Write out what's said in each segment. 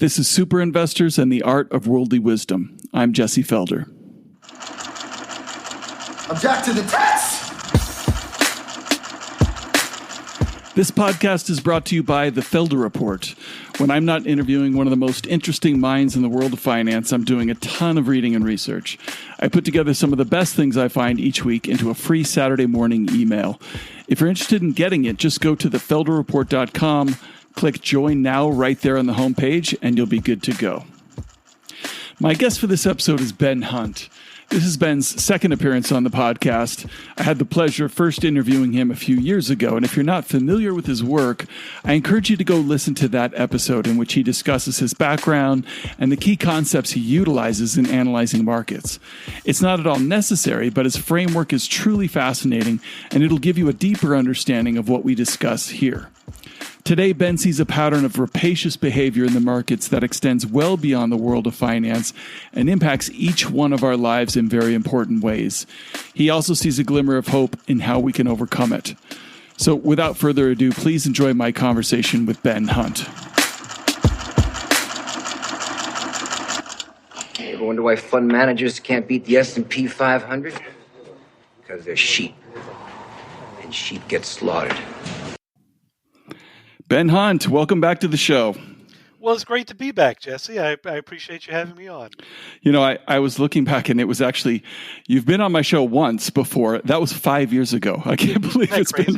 This is Super Investors and the Art of Worldly Wisdom. I'm Jesse Felder. Object to the test! This podcast is brought to you by The Felder Report. When I'm not interviewing one of the most interesting minds in the world of finance, I'm doing a ton of reading and research. I put together some of the best things I find each week into a free Saturday morning email. If you're interested in getting it, just go to thefelderreport.com, click Join Now right there on the homepage, and you'll be good to go. My guest for this episode is Ben Hunt. This is Ben's second appearance on the podcast. I had the pleasure of first interviewing him a few years ago, and if you're not familiar with his work, I encourage you to go listen to that episode in which he discusses his background and the key concepts he utilizes in analyzing markets. It's not at all necessary, but his framework is truly fascinating, and it'll give you a deeper understanding of what we discuss here. Today, Ben sees a pattern of rapacious behavior in the markets that extends well beyond the world of finance and impacts each one of our lives in very important ways. He also sees a glimmer of hope in how we can overcome it. So without further ado, please enjoy my conversation with Ben Hunt. You ever wonder why fund managers can't beat the S&P 500? Because they're sheep. And sheep get slaughtered. Ben Hunt, welcome back to the show. Well, it's great to be back, Jesse. I appreciate you having me on. You know, I was looking back, and it was actually, you've been on my show once before. That was 5 years ago. I can't believe it's crazy?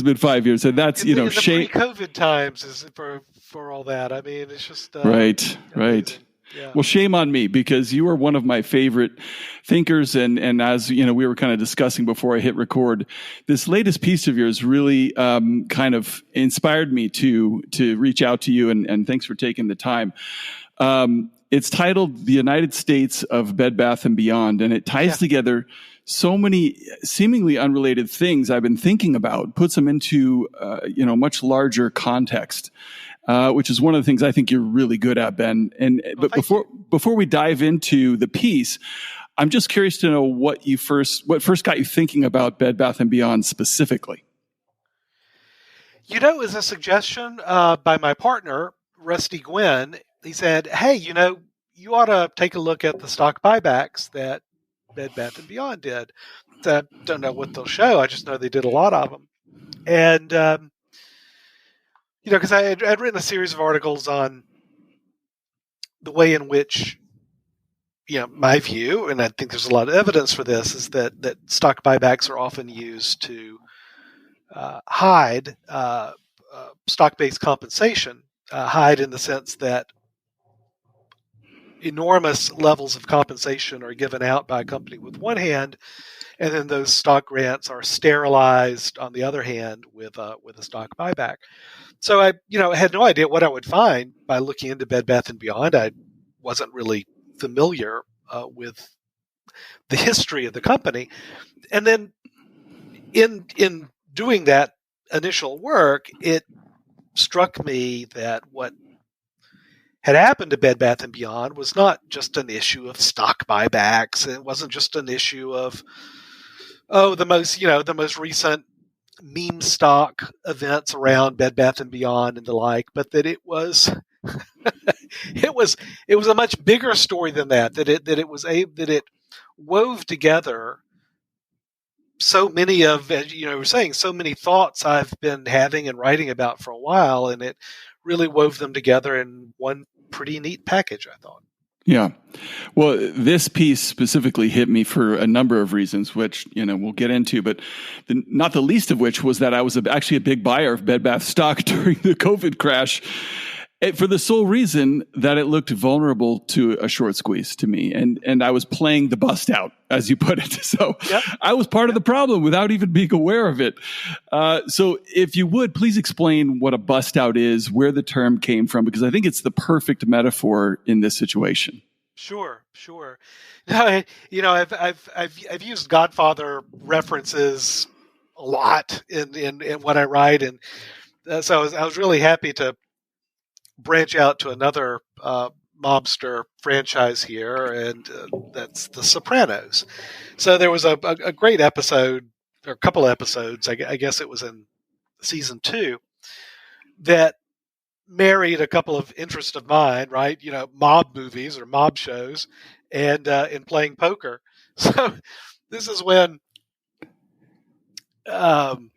been 5 years. And that's, in shame. The pre-COVID times is for all that. I mean, it's just right. Yeah. Well, shame on me, because you are one of my favorite thinkers. And as you know, we were kind of discussing before I hit record, this latest piece of yours really kind of inspired me to reach out to you. And thanks for taking the time. It's titled The United States of Bed Bath & Beyond, and it ties together so many seemingly unrelated things I've been thinking about, puts them into much larger context. Which is one of the things I think you're really good at, Ben. But before we dive into the piece, I'm just curious to know what first got you thinking about Bed Bath & Beyond specifically. You know, it was a suggestion by my partner, Rusty Gwynn. He said, hey, you ought to take a look at the stock buybacks that Bed Bath & Beyond did. I don't know what they'll show. I just know they did a lot of them. And because I had written a series of articles on the way in which, my view, and I think there's a lot of evidence for this, is that stock buybacks are often used to hide stock-based compensation, hide in the sense that enormous levels of compensation are given out by a company with one hand, and then those stock grants are sterilized on the other hand with a stock buyback. So I had no idea what I would find by looking into Bed Bath & Beyond. I wasn't really familiar with the history of the company. And then in doing that initial work, it struck me that what had happened to Bed Bath & Beyond was not just an issue of stock buybacks. It wasn't just an issue of, the most recent meme stock events around Bed Bath & Beyond and the like, but that it was it was a much bigger story than that. That it wove together so many of, we're saying, so many thoughts I've been having and writing about for a while, and it really wove them together in one pretty neat package, I thought. Yeah. Well, this piece specifically hit me for a number of reasons, which, we'll get into, but not the least of which was that I was actually a big buyer of Bed Bath stock during the COVID crash, for the sole reason that it looked vulnerable to a short squeeze to me. And I was playing the bust out, as you put it. So I was part of the problem without even being aware of it. So if you would, please explain what a bust out is, where the term came from, because I think it's the perfect metaphor in this situation. Sure. I've used Godfather references a lot in what I write, and so I was really happy to branch out to another mobster franchise here, and that's The Sopranos. So there was a great episode, or a couple episodes, I guess it was in season 2, that married a couple of interests of mine, right? Mob movies or mob shows, and playing poker. So this is when Tony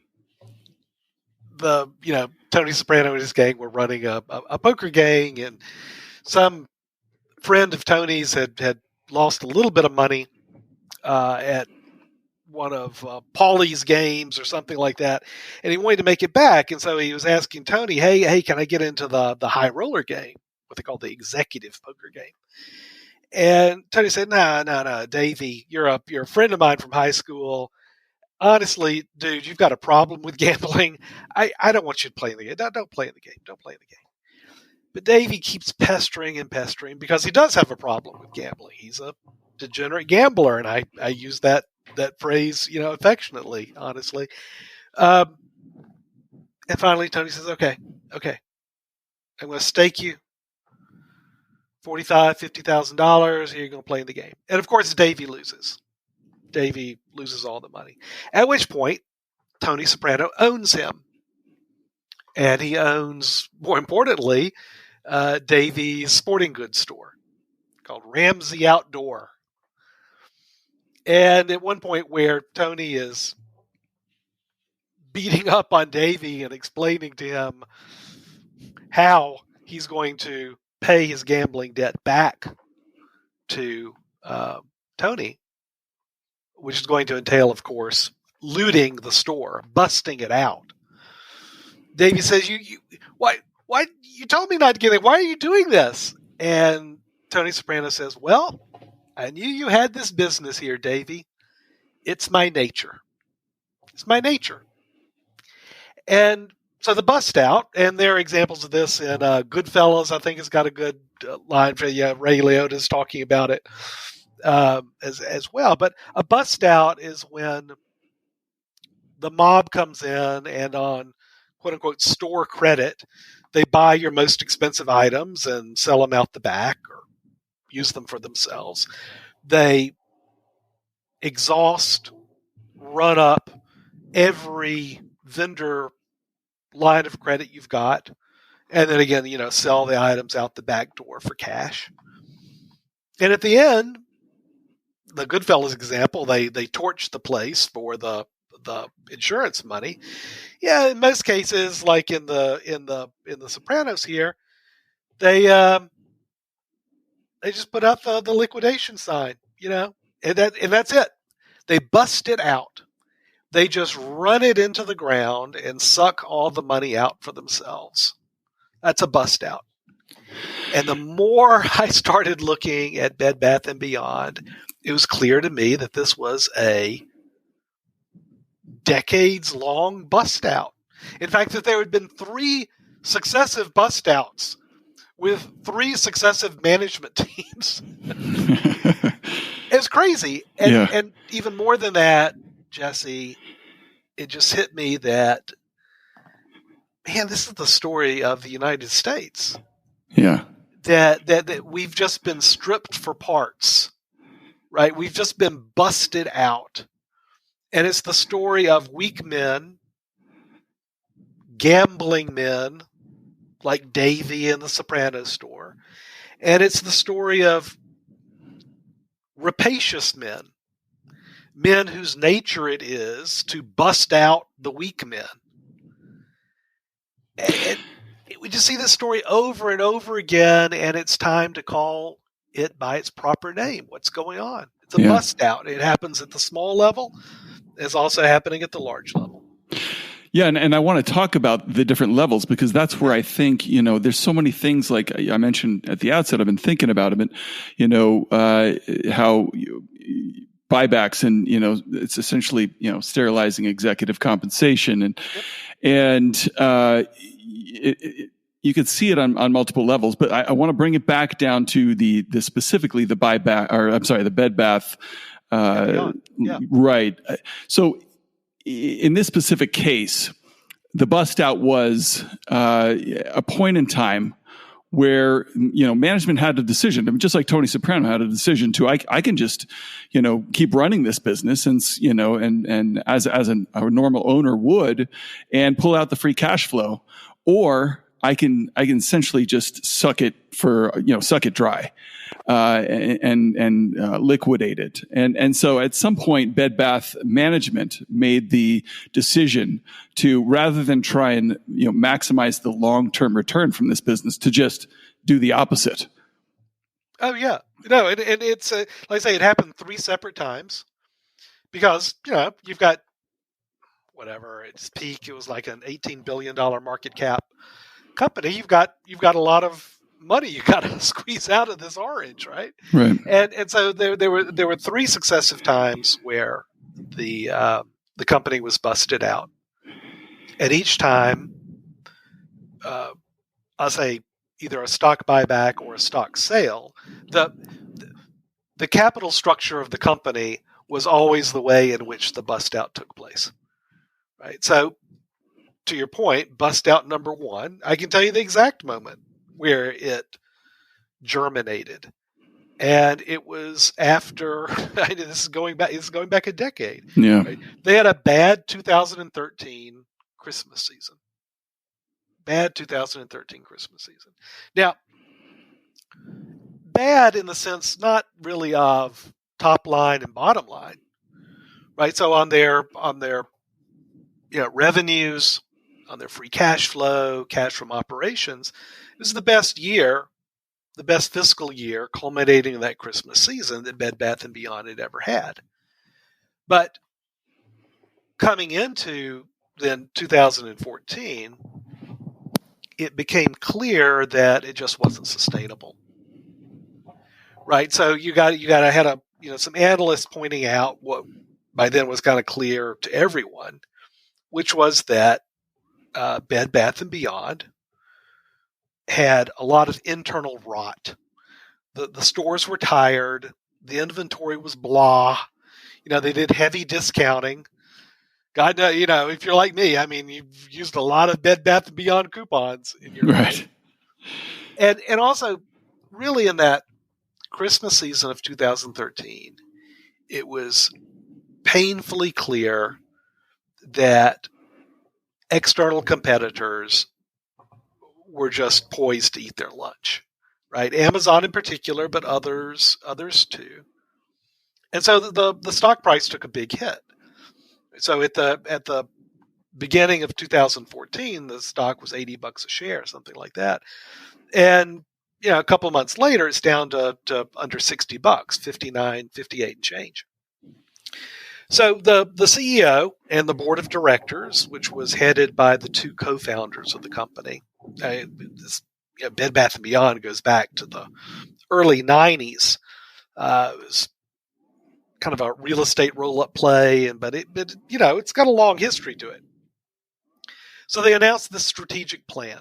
Soprano and his gang were running a poker gang, and some friend of Tony's had lost a little bit of money at one of Paulie's games or something like that, and he wanted to make it back, and so he was asking Tony, hey, can I get into the high roller game, what they call the executive poker game? And Tony said, no, Davey, you're a friend of mine from high school. Honestly, dude, you've got a problem with gambling. I don't want you to play in the game. Don't play in the game. Don't play in the game. But Davey keeps pestering and pestering because he does have a problem with gambling. He's a degenerate gambler, and I use that phrase, affectionately, honestly. And finally, Tony says, okay, I'm going to stake you $45,000, $50,000. You're going to play in the game. And of course, Davey loses. Davey loses all the money. At which point, Tony Soprano owns him. And he owns, more importantly, Davey's sporting goods store called Ramsey Outdoor. And at one point where Tony is beating up on Davey and explaining to him how he's going to pay his gambling debt back to Tony, which is going to entail, of course, looting the store, busting it out. Davey says, why you told me not to get it. Why are you doing this? And Tony Soprano says, well, I knew you had this business here, Davey. It's my nature. It's my nature. And so the bust out, and there are examples of this in Goodfellas. I think it's got a good line for Ray Liotta's talking about it as well. But a bust out is when the mob comes in and on quote unquote store credit, they buy your most expensive items and sell them out the back or use them for themselves. They exhaust, run up every vendor line of credit you've got, and then again, sell the items out the back door for cash. And at the end, the Goodfellas example, they torch the place for the insurance money. Yeah, in most cases, like in the Sopranos here, they just put up the liquidation sign, and that's it. They bust it out. They just run it into the ground and suck all the money out for themselves. That's a bust out. And the more I started looking at Bed Bath & Beyond, it was clear to me that this was a decades-long bust out. In fact, that there had been 3 successive bust outs with 3 successive management teams. It's crazy. And even more than that, Jesse, it just hit me that, man, this is the story of the United States. Yeah. That we've just been stripped for parts, right? We've just been busted out. And it's the story of weak men, gambling men, like Davey in the Soprano store. And it's the story of rapacious men whose nature it is to bust out the weak men. And we just see this story over and over again, and it's time to call it by its proper name. What's going on? It's a bust out. It happens at the small level. It's also happening at the large level. Yeah, and I want to talk about the different levels because that's where I think, there's so many things like I mentioned at the outset. I've been thinking about it, how buybacks and, it's essentially, sterilizing executive compensation you could see it on multiple levels, but I want to bring it back down to the specifically the buyback, or I'm sorry, the Bed Bath. Right. So in this specific case, the bust out was a point in time where, management had a decision. I mean, just like Tony Soprano had a decision to, I can just, keep running this business and as a normal owner would, and pull out the free cash flow, or I can essentially just suck it dry, and liquidate it. And so at some point, Bed Bath management made the decision to, rather than try and maximize the long-term return from this business, to just do the opposite. Oh yeah, no, and it's like I say, it happened 3 separate times because you've got whatever its peak, it was like an $18 billion market cap company. You've got a lot of money you got to squeeze out of this orange, right? Right. And so there were 3 successive times where the company was busted out, and each time, I'll say either a stock buyback or a stock sale, the capital structure of the company was always the way in which the bust out took place, right? So, to your point, bust out number 1, I can tell you the exact moment where it germinated, and it was after. This is going back a decade. Yeah, right? They had a bad 2013 Christmas season. Bad 2013 Christmas season. Now, bad in the sense not really of top line and bottom line, right? So on their revenues, on their free cash flow, cash from operations, it was the best fiscal year, culminating in that Christmas season that Bed Bath & Beyond had ever had. But coming into then 2014, it became clear that it just wasn't sustainable, right? So you had some analysts pointing out what by then was kind of clear to everyone, which was that Bed Bath & Beyond had a lot of internal rot. The stores were tired. The inventory was blah. They did heavy discounting. God, if you're like me, I mean, you've used a lot of Bed Bath & Beyond coupons in your life. And also, really in that Christmas season of 2013, it was painfully clear that external competitors were just poised to eat their lunch, right? Amazon in particular, but others too. And so the stock price took a big hit. So at the beginning of 2014, the stock was $80 a share, something like that. And a couple of months later, it's down to under $60, 59, 58 and change. So the CEO and the board of directors, which was headed by the 2 co-founders of the company, Bed Bath & Beyond goes back to the early 90s. It was kind of a real estate roll-up play, but it's got a long history to it. So they announced the strategic plan,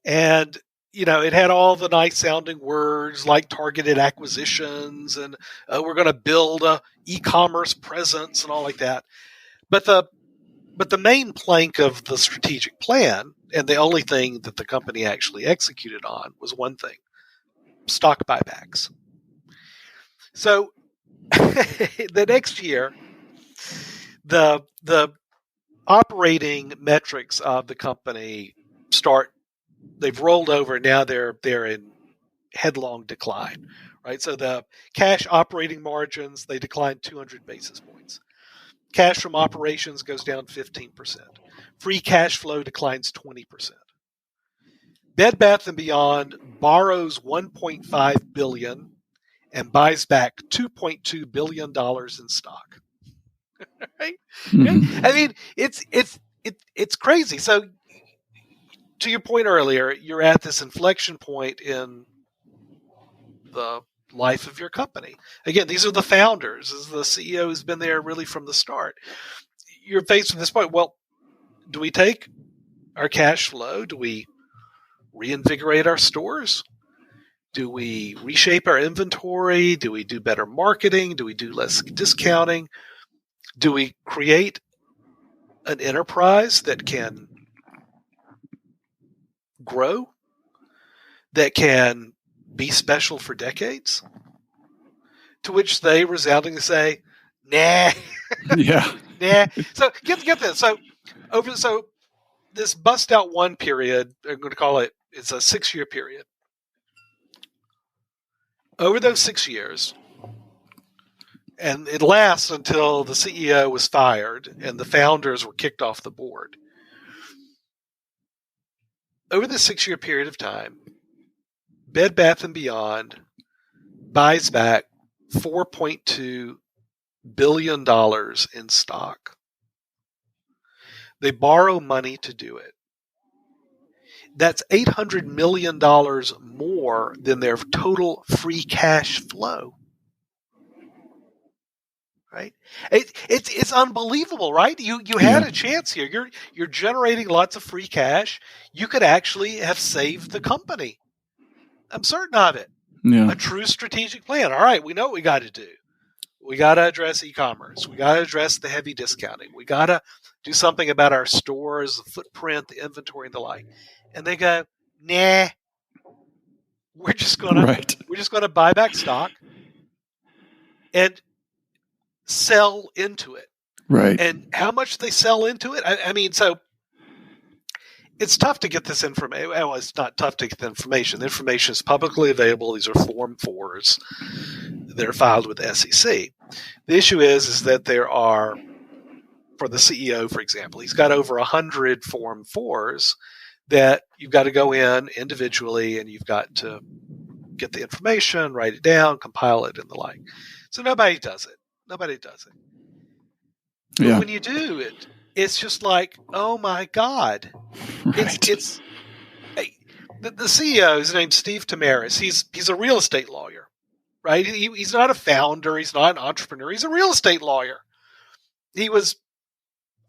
and it had all the nice sounding words like targeted acquisitions and we're going to build a e-commerce presence and all like that. But the main plank of the strategic plan, and the only thing that the company actually executed on, was one thing: stock buybacks. So the next year, the operating metrics of the company they've rolled over. Now they're in headlong decline, right? So the cash operating margins, they declined 200 basis points. Cash from operations goes down 15%. Free cash flow declines 20%. Bed Bath & Beyond borrows $1.5 billion and buys back $2.2 billion in stock. Right? Mm-hmm. I mean, it's crazy. So, to your point earlier, you're at this inflection point in the life of your company. Again, these are the founders. This is the CEO who's been there really from the start. You're faced with this point. Well, do we take our cash flow? Do we reinvigorate our stores? Do we reshape our inventory? Do we do better marketing? Do we do less discounting? Do we create an enterprise that can grow, that can be special for decades? To which they resoundingly say, nah. Yeah. Nah. So get this. So this bust out one period, I'm going to call it, it's a 6-year period. Over those 6 years, and it lasts until the CEO was fired and the founders were kicked off the board. Over the 6-year period of time, Bed Bath & Beyond buys back $4.2 billion in stock. They borrow money to do it. That's $800 million more than their total free cash flow. Right? It's unbelievable, right? You had a chance here. You're generating lots of free cash. You could actually have saved the company. I'm certain of it. Yeah. A true strategic plan. All right, we know what we got to do. We got to address e-commerce. We got to address the heavy discounting. We got to do something about our stores, the footprint, the inventory, and the like. And they go, nah. We're just gonna buy back stock and sell into it. Right. And how much they sell into it? I mean, so it's tough to get this information. Well, it's not tough to get the information. The information is publicly available. These are Form 4s. They're filed with the SEC. The issue is that there are, for the CEO, for example, he's got over 100 Form 4s that you've got to go in individually and you've got to get the information, write it down, compile it, and the like. So nobody does it. Nobody does it. But when you do it, it's just like, oh my God. Right. The CEO, his name's Steve Tamaris. He's a real estate lawyer, right? He's not a founder. He's not an entrepreneur. He's a real estate lawyer. He was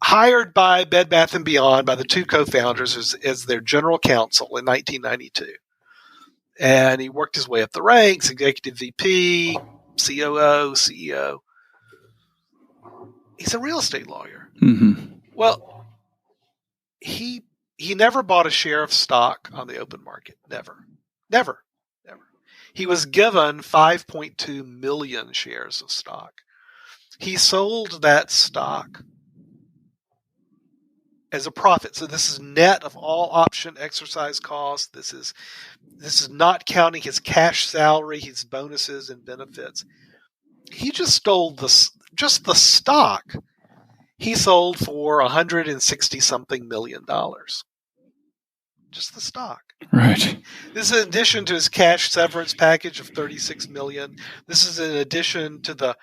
hired by Bed Bath & Beyond by the two co-founders as their general counsel in 1992. And he worked his way up the ranks, executive VP, COO, CEO. He's a real estate lawyer. Mm-hmm. Well, he never bought a share of stock on the open market. Never. He was given 5.2 million shares of stock. He sold that stock as a profit. So this is net of all option exercise costs. This is not counting his cash salary, his bonuses and benefits. He just stole the stock. He sold for $160-something million. Just the stock. Right. This is in addition to his cash severance package of $36 million. This is in addition to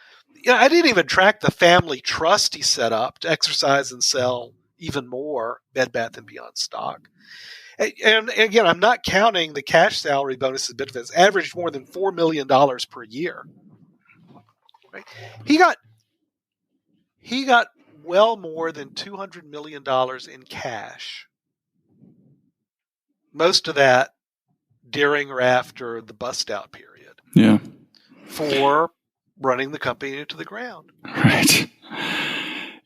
I didn't even track the family trust he set up to exercise and sell even more Bed Bath & Beyond stock. And again, I'm not counting the cash salary bonuses and benefits. Averaged more than $4 million per year. Right? He got well more than $200 million in cash. Most of that during or after the bust out period. Yeah. For running the company into the ground. Right.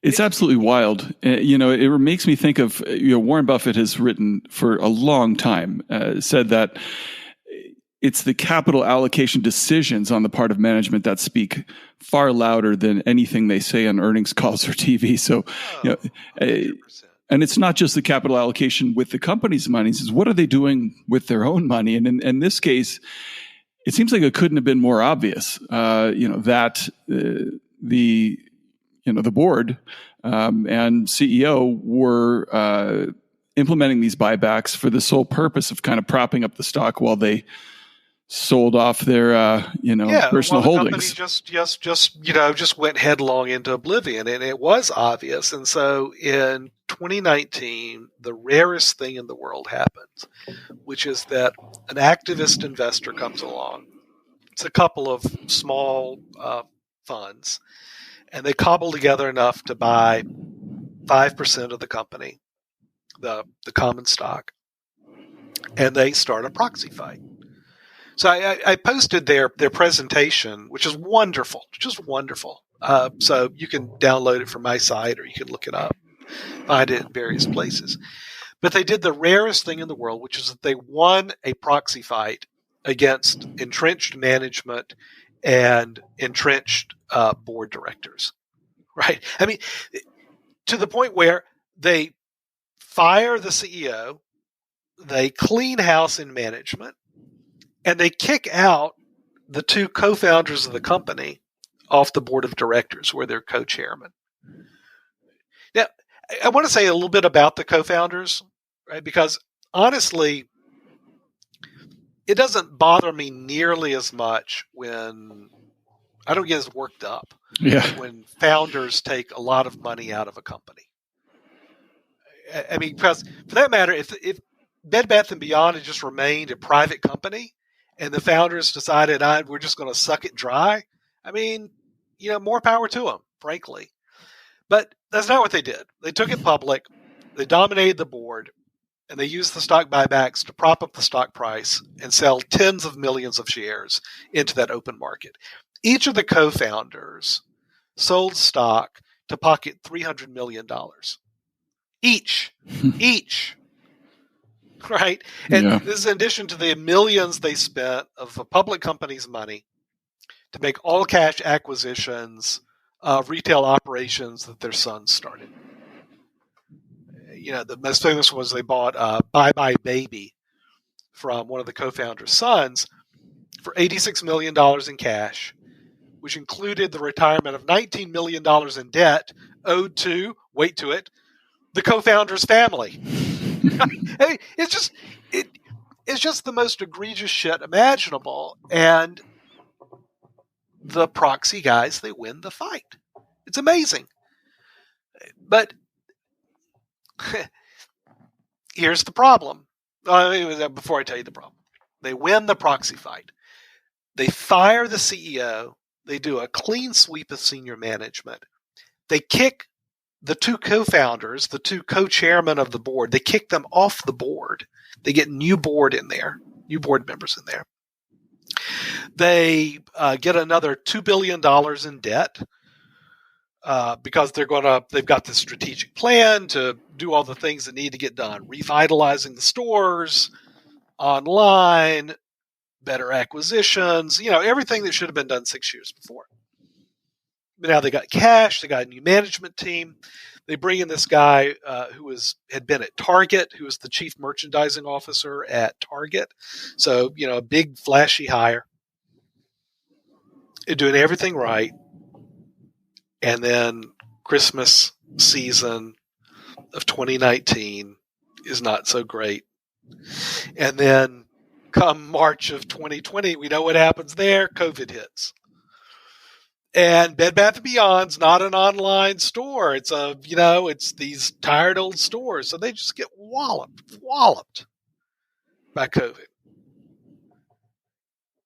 It's absolutely wild. It makes me think of, Warren Buffett has written for a long time, said that it's the capital allocation decisions on the part of management that speak far louder than anything they say on earnings calls or TV. So, 100%. And it's not just the capital allocation with the company's money. It's what are they doing with their own money? And in this case, it seems like it couldn't have been more obvious, that the board and CEO were implementing these buybacks for the sole purpose of kind of propping up the stock while they sold off their personal holdings. Just went headlong into oblivion, and it was obvious. And so in 2019, the rarest thing in the world happens, which is that an activist investor comes along. It's a couple of small funds, and they cobble together enough to buy 5% of the company, the common stock, and they start a proxy fight. So I posted their presentation, which is wonderful, just wonderful. So you can download it from my site, or you can look it up, find it in various places. But they did the rarest thing in the world, which is that they won a proxy fight against entrenched management and entrenched board directors. Right? I mean, to the point where they fire the CEO, they clean house in management, and they kick out the two co-founders of the company off the board of directors, where they're co-chairman. Now, I want to say a little bit about the co-founders, right? Because honestly, it doesn't bother me nearly as much when I don't get as worked up when founders take a lot of money out of a company. I mean, because for that matter, if Bed Bath & Beyond had just remained a private company and the founders decided we're just going to suck it dry, I mean, more power to them, frankly. But that's not what they did. They took it public, they dominated the board, and they used the stock buybacks to prop up the stock price and sell tens of millions of shares into that open market. Each of the co-founders sold stock to pocket $300 million. Each. Right? And this is in addition to the millions they spent of the public company's money to make all cash acquisitions of retail operations that their sons started. The most famous was they bought Bye Bye Baby from one of the co-founders' sons for $86 million in cash, which included the retirement of $19 million in debt owed to, wait to it, the co-founder's family. I mean, it's just the most egregious shit imaginable, and the proxy guys, they win the fight. It's amazing. But here's the problem. Before I tell you the problem, they win the proxy fight. They fire the CEO. They do a clean sweep of senior management. They kick the two co-founders, the two co-chairmen of the board, they kick them off the board. They get new board members in there. They get another $2 billion in debt because they've got this strategic plan to do all the things that need to get done, revitalizing the stores, online, better acquisitions, everything that should have been done 6 years before. But now they got cash, they got a new management team. They bring in this guy who had been at Target, who was the chief merchandising officer at Target. So, a big flashy hire. They're doing everything right. And then Christmas season of 2019 is not so great. And then come March of 2020, we know what happens there. COVID hits. And Bed Bath & Beyond's not an online store. It's it's these tired old stores. So they just get walloped by COVID.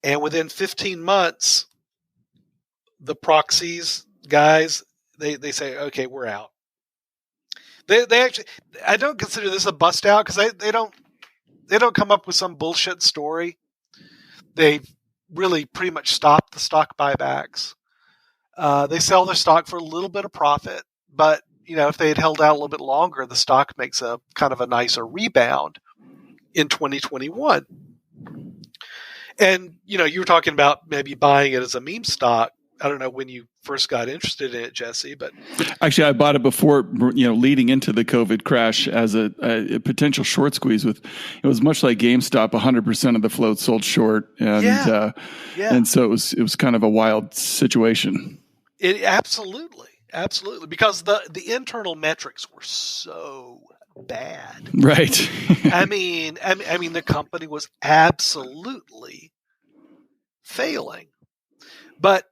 And within 15 months, the proxies guys, they say, okay, we're out. They actually, I don't consider this a bust out because they don't come up with some bullshit story. They really pretty much stopped the stock buybacks. They sell their stock for a little bit of profit, but if they had held out a little bit longer, the stock makes a kind of a nicer rebound in 2021. And you were talking about maybe buying it as a meme stock. I don't know when you first got interested in it, Jesse, but actually I bought it before, leading into the COVID crash as a potential short squeeze. It was much like GameStop, 100% of the float sold short. And, and so it was kind of a wild situation. Absolutely. Because the internal metrics were so bad. Right. I mean, the company was absolutely failing, but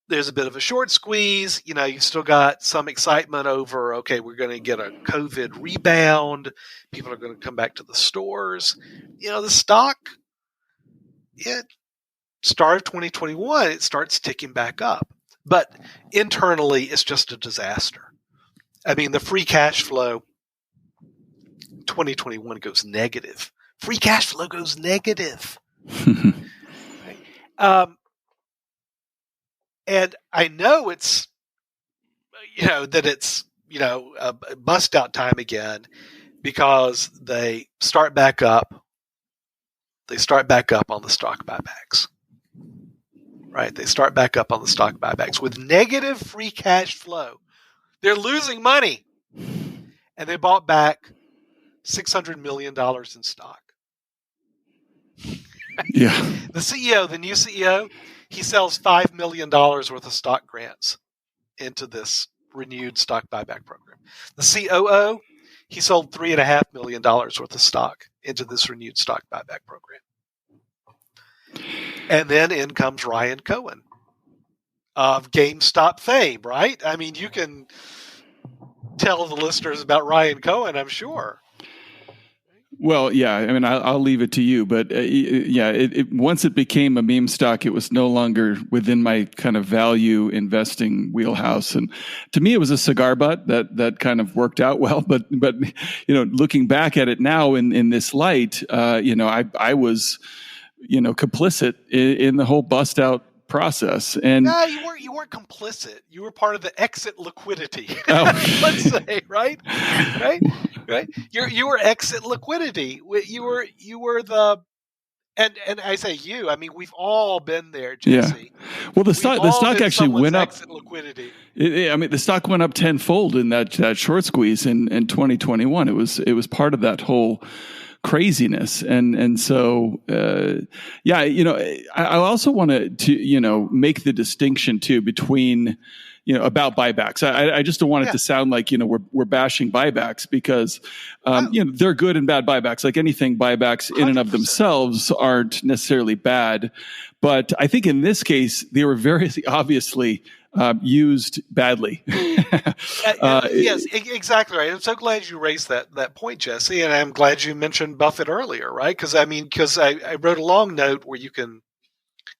there's a bit of a short squeeze. You've still got some excitement over, okay, we're going to get a COVID rebound. People are going to come back to the stores. The stock, start of 2021, it starts ticking back up. But internally, it's just a disaster. I mean, the free cash flow, 2021 goes negative. Free cash flow goes negative. Right? And I know it's, that it's, a bust out time again because they start back up. They start back up on the stock buybacks. Right? They start back up on the stock buybacks with negative free cash flow. They're losing money. And they bought back $600 million in stock. Yeah. The CEO, the new CEO, he sells $5 million worth of stock grants into this renewed stock buyback program. The COO, he sold $3.5 million worth of stock into this renewed stock buyback program. And then in comes Ryan Cohen of GameStop fame, right? I mean, you can tell the listeners about Ryan Cohen, I'm sure. Well, yeah. I mean, I'll leave it to you, but once it became a meme stock, it was no longer within my kind of value investing wheelhouse. And to me, it was a cigar butt that kind of worked out well. But looking back at it now in this light, I was complicit in the whole bust out process. And no, you weren't complicit. You were part of the exit liquidity. Oh. Let's say, right? You were exit liquidity. You were the and I say you. I mean, we've all been there, Jesse. Yeah. Well, the stock actually went up. Exit liquidity. The stock went up tenfold in that short squeeze in 2021. It was part of that whole craziness. And so, I also wanted to, make the distinction too between, about buybacks. I just don't want it to sound like, we're bashing buybacks because, they're good and bad buybacks. Like anything, buybacks in and of 100%. themselves aren't necessarily bad. But I think in this case, they were very obviously used badly. Yes, exactly right. I'm so glad you raised that point, Jesse, and I'm glad you mentioned Buffett earlier, right? Because I wrote a long note where you can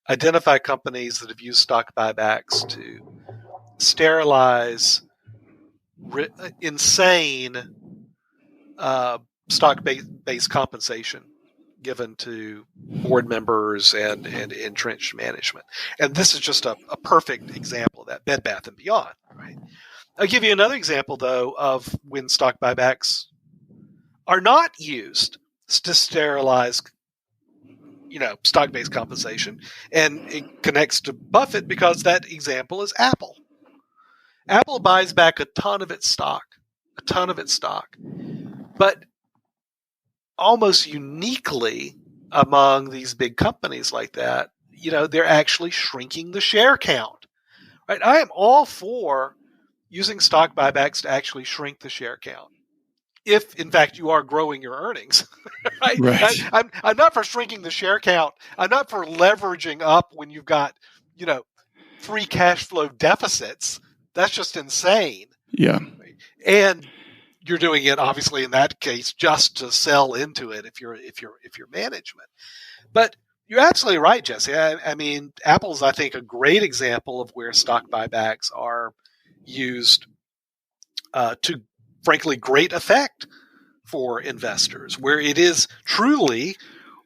identify companies that have used stock buybacks to sterilize insane stock-based compensation given to board members and entrenched management. And this is just a perfect example of that, Bed Bath & Beyond. Right? I'll give you another example, though, of when stock buybacks are not used to sterilize stock-based compensation. And it connects to Buffett because that example is Apple. Apple buys back a ton of its stock. But almost uniquely among these big companies like that, they're actually shrinking the share count. Right? I am all for using stock buybacks to actually shrink the share count, if in fact you are growing your earnings. Right? I'm not for shrinking the share count. I'm not for leveraging up when you've got free cash flow deficits. That's just insane. Yeah. Right? And you're doing it obviously in that case just to sell into it if you're management. But you're absolutely right, Jesse. I mean, Apple's, I think, a great example of where stock buybacks are used to, frankly, great effect for investors, where it is truly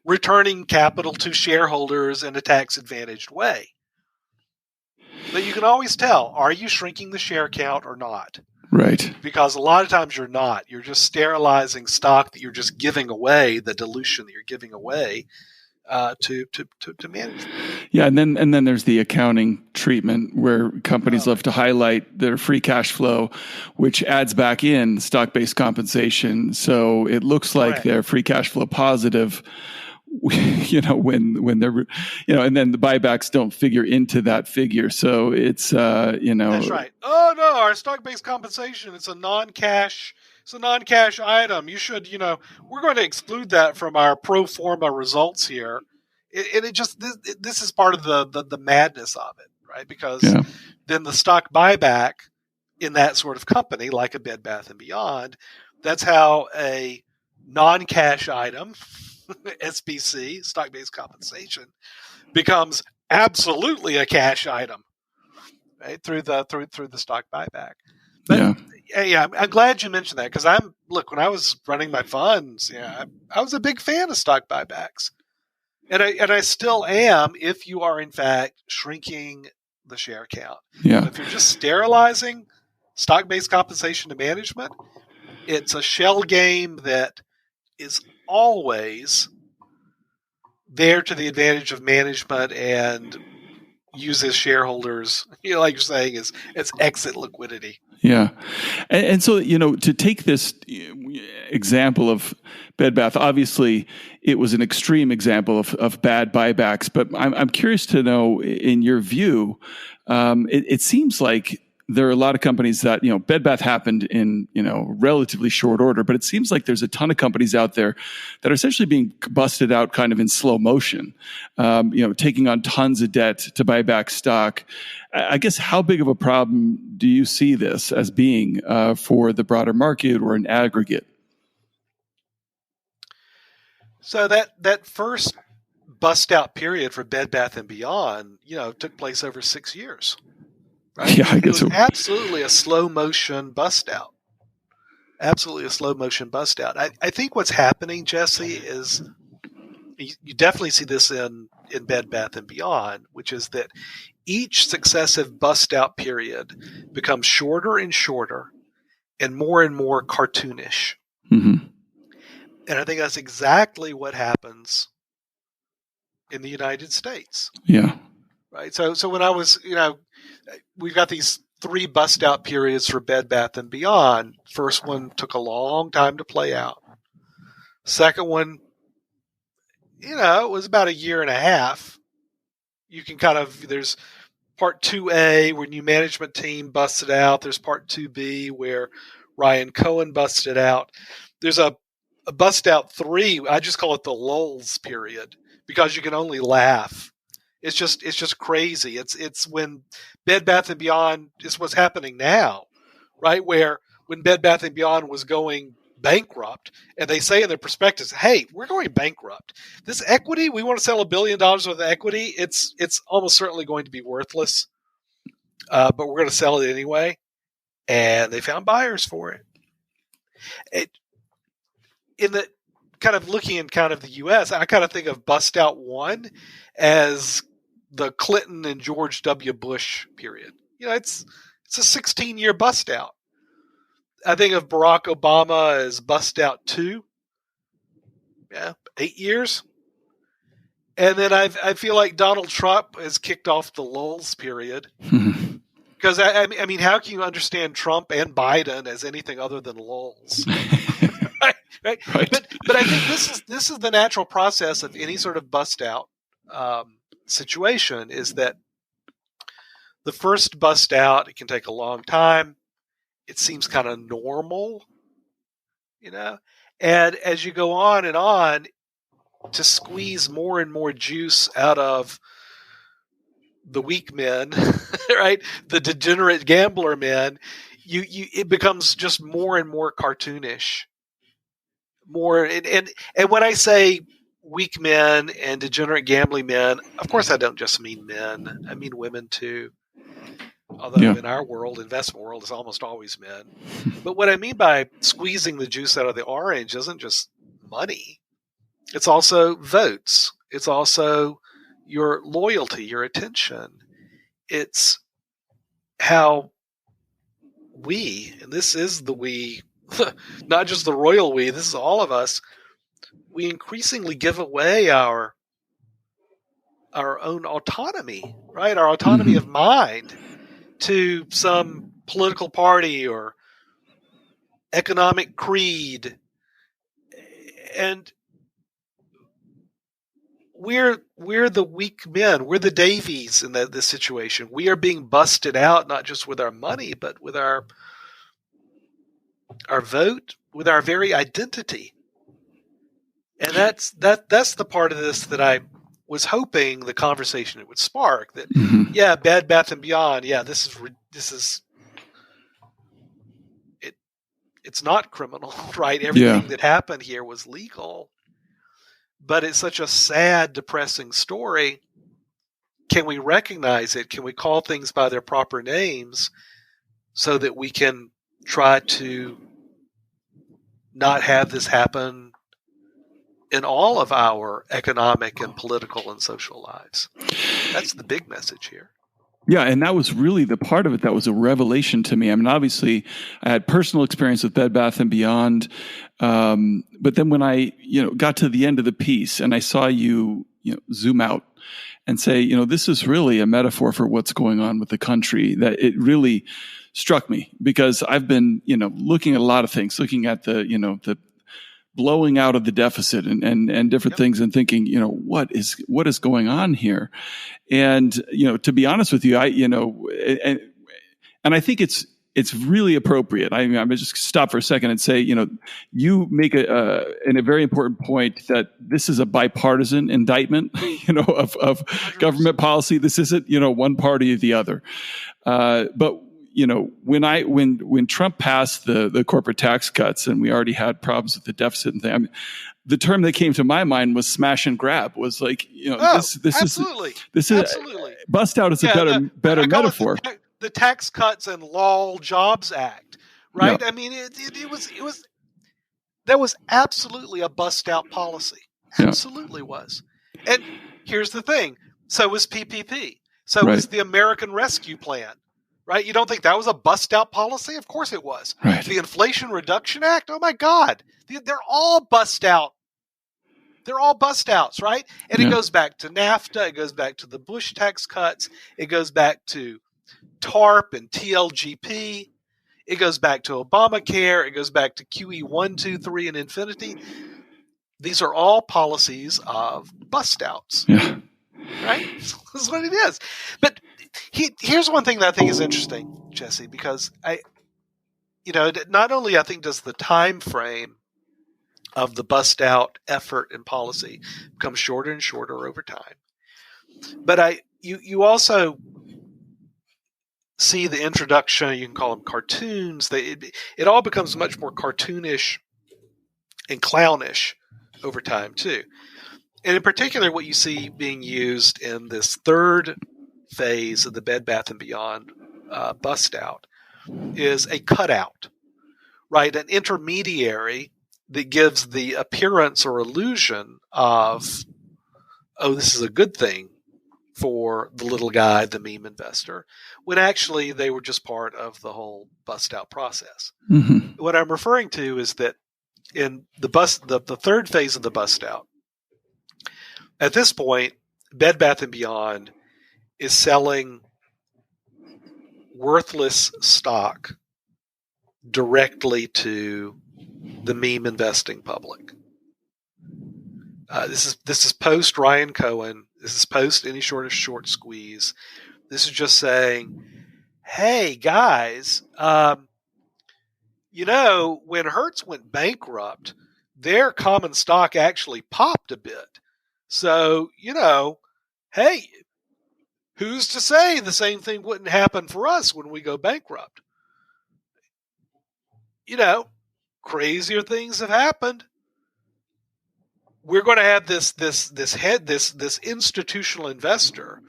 returning capital to shareholders in a tax-advantaged way. But you can always tell, are you shrinking the share count or not? Right. Because a lot of times you're not. You're just sterilizing stock that you're just giving away, the dilution that you're giving away to management. Yeah, and then there's the accounting treatment where companies love to highlight their free cash flow, which adds back in stock-based compensation. So it looks like they're free cash flow positive, when they're, and then the buybacks don't figure into that figure. So it's, That's right. Oh no, our stock-based compensation, it's a non-cash item. You should, we're going to exclude that from our pro forma results here. This is part of the madness of it, right? Because then the stock buyback in that sort of company, like a Bed Bath & Beyond, that's how a non-cash item, SBC, stock-based compensation, becomes absolutely a cash item, right? Through the stock buyback. But, I'm glad you mentioned that because when I was running my funds, I was a big fan of stock buybacks, and I still am if you are in fact shrinking the share count. Yeah. But if you're just sterilizing stock-based compensation to management, it's a shell game that is always there to the advantage of management and uses shareholders, like you're saying, it's exit liquidity. Yeah. And so, to take this, example of Bed Bath. Obviously, it was an extreme example of bad buybacks, but I'm curious to know, in your view, it seems like there are a lot of companies that, Bed Bath happened in, relatively short order, but it seems like there's a ton of companies out there that are essentially being busted out kind of in slow motion, taking on tons of debt to buy back stock. I guess, how big of a problem do you see this as being for the broader market or an aggregate? So that first bust out period for Bed Bath and Beyond, took place over 6 years. Right? Yeah, I guess it was absolutely a slow motion bust out. Absolutely a slow motion bust out. I think what's happening, Jesse, is you definitely see this in Bed Bath and Beyond, which is that each successive bust out period becomes shorter and shorter and more cartoonish. Mm-hmm. And I think that's exactly what happens in the United States. Yeah. Right. So when I was, we've got these 3 bust out periods for Bed Bath and Beyond. First one took a long time to play out. Second one, it was about a year and a half. You can there's part 2A where new management team busted out. There's part 2B where Ryan Cohen busted out. There's a bust out 3. I just call it the lulls period because you can only laugh. It's just crazy. It's when Bed Bath and Beyond is what's happening now, right? Where when Bed Bath and Beyond was going bankrupt, and they say in their prospectus, "Hey, we're going bankrupt. This equity, we want to sell $1 billion worth of equity. It's almost certainly going to be worthless, but we're going to sell it anyway." And they found buyers for it. In the kind of looking in kind of the U.S., I kind of think of bust out 1 as the Clinton and George W. Bush period. It's a 16-year bust out. I think of Barack Obama as bust out 2. 8 years. And then I feel like Donald Trump has kicked off the lulls period. Because I mean, how can you understand Trump and Biden as anything other than lulls? Right. But I think this is the natural process of any sort of bust out situation, is that the first bust out, it can take a long time. It seems kind of normal, and as you go on to squeeze more and more juice out of the weak men, right? The degenerate gambler men, it becomes just more and more cartoonish. And when I say weak men and degenerate gambling men, of course I don't just mean men. I mean women too. Although in our world, investment world, it's almost always men. But what I mean by squeezing the juice out of the orange isn't just money. It's also votes. It's also your loyalty, your attention. It's how and this is the we, not just the royal we, this is all of us, we increasingly give away our own autonomy, right? Our autonomy of mind to some political party or economic creed. And we're the weak men. We're the Davies in this situation. We are being busted out, not just with our money, but with our vote, with our very identity. And that's the part of this that I was hoping the conversation it would spark. That Bed Bath and Beyond. This is it. It's not criminal, right? Everything that happened here was legal. But it's such a sad, depressing story. Can we recognize it? Can we call things by their proper names so that we can try to not have this happen in all of our economic and political and social lives? That's the big message here. Yeah, and that was really the part of it that was a revelation to me. I mean, obviously, I had personal experience with Bed Bath & Beyond, but then when I got to the end of the piece and I saw you zoom out and say, this is really a metaphor for what's going on with the country, that it really struck me, because I've been, looking at a lot of things, looking at the blowing out of the deficit and different things, and thinking, what is going on here? And, to be honest with you, and I think it's really appropriate. I'm going to just stop for a second and say, you make a very important point that this is a bipartisan indictment, of government policy. This isn't, one party or the other. But when Trump passed the corporate tax cuts, and we already had problems with the deficit and things, the term that came to my mind was smash and grab. Was like, this absolutely. is absolutely. Bust out is a better metaphor. The Tax Cuts and Law Jobs Act, right? Yeah. I mean, that was absolutely a bust out policy. Absolutely was. And here's the thing. So was PPP. So was the American Rescue Plan, right? You don't think that was a bust out policy? Of course it was. Right. The Inflation Reduction Act. Oh my God. They're all bust out. They're all bust outs, right? And it goes back to NAFTA. It goes back to the Bush tax cuts. It goes back to TARP and TLGP. It goes back to Obamacare. It goes back to QE 1, 2, 3, and infinity. These are all policies of bust outs. Yeah. Right? That's what it is. But here's one thing that I think is interesting, Jesse, because not only I think does the time frame of the bust out effort and policy become shorter and shorter over time, but you also see the introduction, you can call them cartoons, it all becomes much more cartoonish and clownish over time too. And in particular, what you see being used in this third phase of the Bed Bath & Beyond bust out is a cutout, right? An intermediary that gives the appearance or illusion of, this is a good thing for the little guy, the meme investor, when actually they were just part of the whole bust out process. Mm-hmm. What I'm referring to is that in the third phase of the bust out, at this point, Bed Bath & Beyond is selling worthless stock directly to the meme investing public. This is post Ryan Cohen. This is post any short squeeze. This is just saying, hey guys, when Hertz went bankrupt, their common stock actually popped a bit. So, hey, who's to say the same thing wouldn't happen for us when we go bankrupt? Crazier things have happened. We're going to have this institutional investor.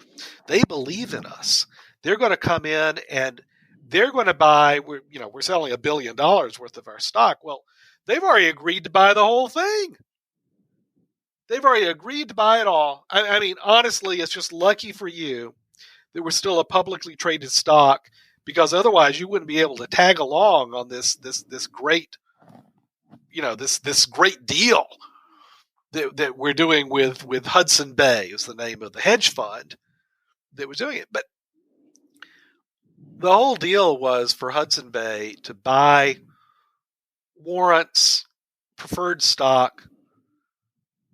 They believe in us. They're going to come in and they're going to buy. We're selling $1 billion worth of our stock. Well, they've already agreed to buy the whole thing. They've already agreed to buy it all. I mean, honestly, it's just lucky for you that we're still a publicly traded stock, because otherwise you wouldn't be able to tag along on this great, this great deal that we're doing with Hudson Bay is the name of the hedge fund that was doing it. But the whole deal was for Hudson Bay to buy warrants, preferred stock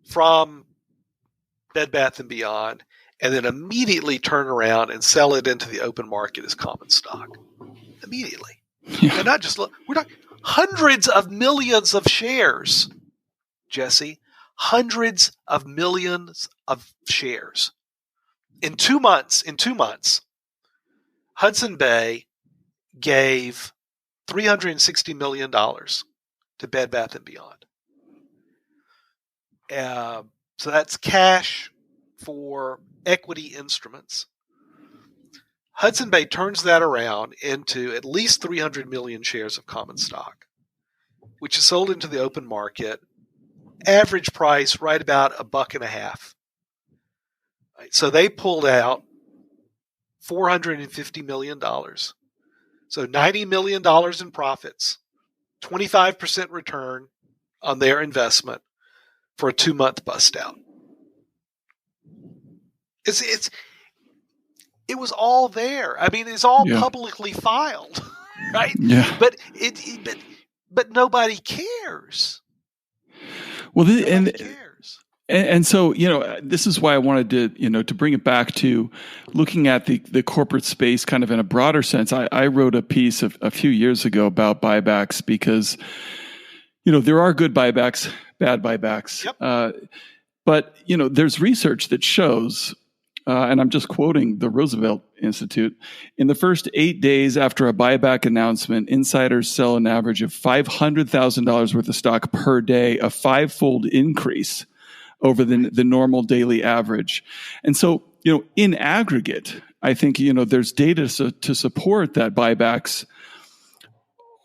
from Bed Bath & Beyond, and then immediately turn around and sell it into the open market as common stock. Immediately. Yeah. And not just, we're talking hundreds of millions of shares, Jesse. Hundreds of millions of shares. In 2 months, Hudson Bay gave $360 million to Bed Bath & Beyond. So that's cash for equity instruments. Hudson Bay turns that around into at least 300 million shares of common stock, which is sold into the open market. Average price right about $1.50. Right, so they pulled out $450 million. So $90 million in profits, 25% return on their investment for a 2-month bust out. It was all there. I mean, it's all Yeah. publicly filed, right? Yeah. But nobody cares. Well, Nobody cares. And so, this is why I wanted to, to bring it back to looking at the corporate space kind of in a broader sense. I wrote a piece a few years ago about buybacks because, there are good buybacks, bad buybacks. Yep. But, there's research that shows, and I'm just quoting the Roosevelt Institute, in the first 8 days after a buyback announcement, insiders sell an average of $500,000 worth of stock per day, a 5-fold increase over the normal daily average. And so, in aggregate, I think, there's data to support that buybacks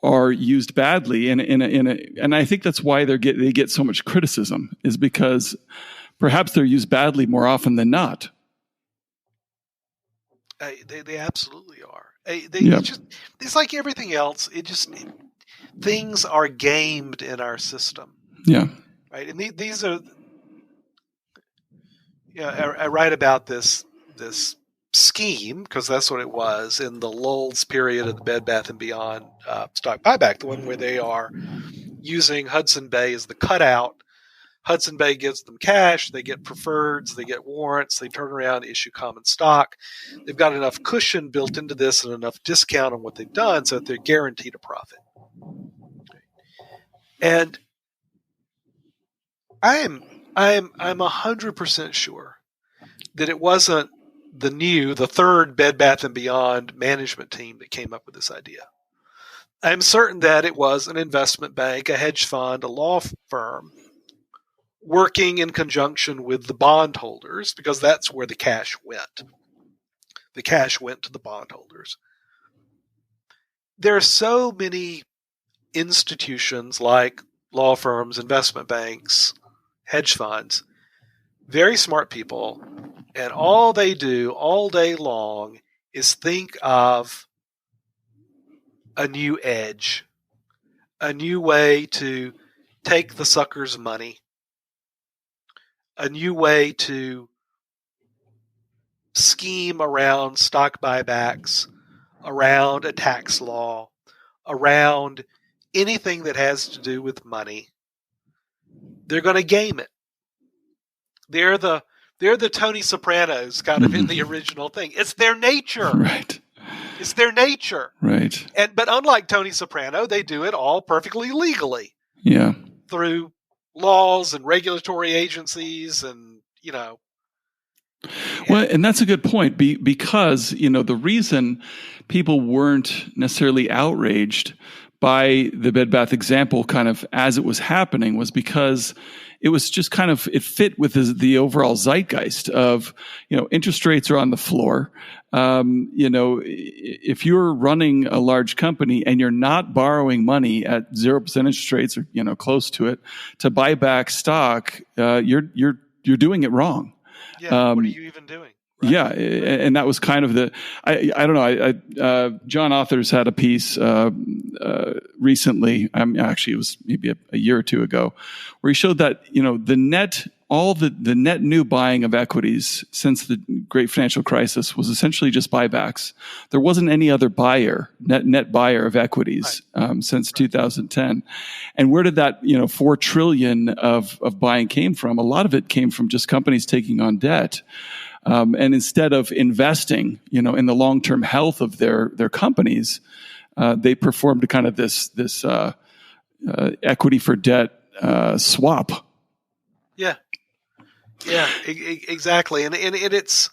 are used badly. And I think that's why they get so much criticism, is because perhaps they're used badly more often than not. They absolutely are. It's like everything else. Things are gamed in our system. Yeah. Right. And these are, I write about this scheme, because that's what it was in the lulls period of the Bed Bath & Beyond stock buyback, the one where they are using Hudson Bay as the cutout. Hudson Bay gives them cash, they get preferreds, they get warrants, they turn around, issue common stock. They've got enough cushion built into this and enough discount on what they've done so that they're guaranteed a profit. And I'm 100% sure that it wasn't the third Bed Bath & Beyond management team that came up with this idea. I'm certain that it was an investment bank, a hedge fund, a law firm, working in conjunction with the bondholders, because that's where the cash went. The cash went to the bondholders. There are so many institutions like law firms, investment banks, hedge funds, very smart people, and all they do all day long is think of a new edge, a new way to take the sucker's money, a new way to scheme around stock buybacks, around a tax law, around anything that has to do with money. They're going to game it. They're the Tony Sopranos kind of in the original thing. It's their nature. Right. It's their nature. Right. But unlike Tony Soprano, they do it all perfectly legally. Yeah. Through laws and regulatory agencies and, Well, and that's a good point because, the reason people weren't necessarily outraged by the Bed Bath example kind of as it was happening was because it was just kind of, it fit with the overall zeitgeist of, interest rates are on the floor. If you're running a large company and you're not borrowing money at 0% interest rates or, close to it to buy back stock, you're doing it wrong. Yeah. What are you even doing? Right? Yeah, and that was kind of I don't know. John Authors had a piece recently. Actually, it was maybe a year or two ago, where he showed that the net new buying of equities since the great financial crisis was essentially just buybacks. There wasn't any other net buyer of equities since 2010. And where did that $4 trillion of buying came from? A lot of it came from just companies taking on debt. And instead of investing, in the long-term health of their companies, they performed kind of this equity for debt swap. Yeah, exactly. And it's,